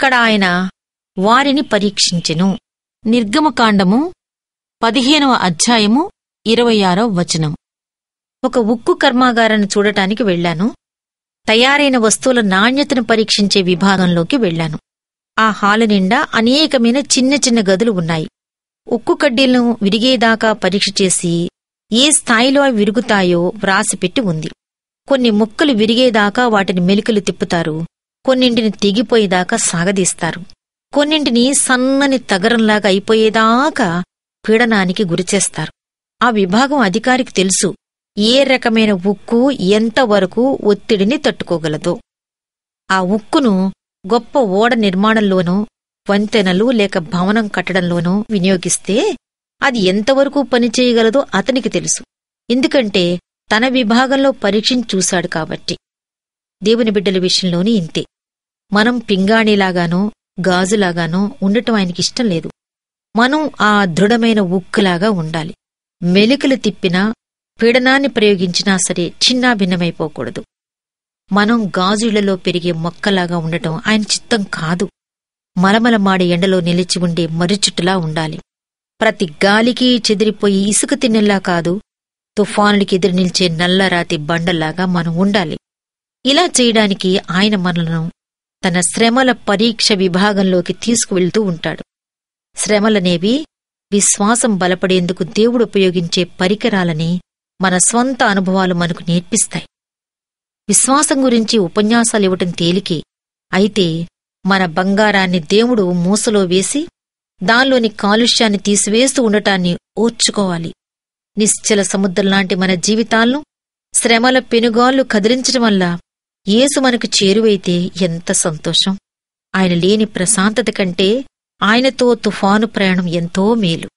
అక్కడ ఆయన వారిని పరీక్షించెను. నిర్గమకాండము 15వ అధ్యాయము 26వ వచనం. ఒక ఉక్కు కర్మాగారాన్ని చూడటానికి వెళ్లాను. తయారైన వస్తువుల నాణ్యతను పరీక్షించే విభాగంలోకి వెళ్లాను. ఆ హాలు నిండా అనేకమైన చిన్న చిన్న గదులు ఉన్నాయి. ఉక్కు కడ్డీలను విరిగేదాకా పరీక్ష చేసి ఏ స్థాయిలో అవి విరుగుతాయో వ్రాసిపెట్టి ఉంది. కొన్ని ముక్కలు విరిగేదాకా వాటిని మెలికలు తిప్పుతారు, కొన్నింటిని తెగిపోయేదాకా సాగదీస్తారు, కొన్నింటిని సన్నని తగరంలాగా అయిపోయేదాకా పీడనానికి గురిచేస్తారు. ఆ విభాగం అధికారికి తెలుసు ఏ రకమైన ఉక్కు ఎంతవరకు ఒత్తిడిని తట్టుకోగలదో. ఆ ఉక్కును గొప్ప ఓడ నిర్మాణంలోనూ వంతెనలు లేక భవనం కట్టడంలోనూ వినియోగిస్తే అది ఎంతవరకు పనిచేయగలదో అతనికి తెలుసు. ఎందుకంటే తన విభాగంలో పరీక్షించి చూశాడు కాబట్టి. దేవుని బిడ్డల విషయంలోని ఇంతే. మనం పింగాణిలాగానో గాజులాగానో ఉండటం ఆయనకిష్టం లేదు. మనం ఆ దృఢమైన ఉక్కులాగా ఉండాలి. మెలికలు తిప్పినా పీడనాన్ని ప్రయోగించినా సరే చిన్నాభిన్నమైపోకూడదు. మనం గాజుళ్లలో పెరిగే మొక్కలాగా ఉండటం ఆయన చిత్తం కాదు. మలమలమాడే ఎండలో నిలిచి ఉండే మర్రిచుట్టులా ఉండాలి. ప్రతి గాలికి చెదిరిపోయి ఇసుక తిన్నెల్లా కాదు, తుఫానులకి ఎదురు నిల్చే నల్లరాతి బండల్లాగా మనం ఉండాలి. ఇలా చేయడానికి ఆయన మనలను తన శ్రమల పరీక్ష విభాగంలోకి తీసుకువెళ్తూ ఉంటాడు. శ్రమలనేవి విశ్వాసం బలపడేందుకు దేవుడు ఉపయోగించే పరికరాలని మన స్వంత అనుభవాలు మనకు నేర్పిస్తాయి. విశ్వాసం గురించి ఉపన్యాసాలివ్వటం తేలికే. అయితే మన బంగారాన్ని దేవుడు మూసలో వేసి దానిలోని కాలుష్యాన్ని తీసివేస్తూ ఉండటాన్ని ఓర్చుకోవాలి. నిశ్చల సముద్రంలాంటి మన జీవితాలను శ్రమల పెనుగాళ్లు కదిలించడం వల్ల యేసు మనకు చేరువైతే ఎంత సంతోషం! ఆయన లేని ప్రశాంతత కంటే ఆయనతో తుఫాను ప్రయాణం ఎంతో మేలు.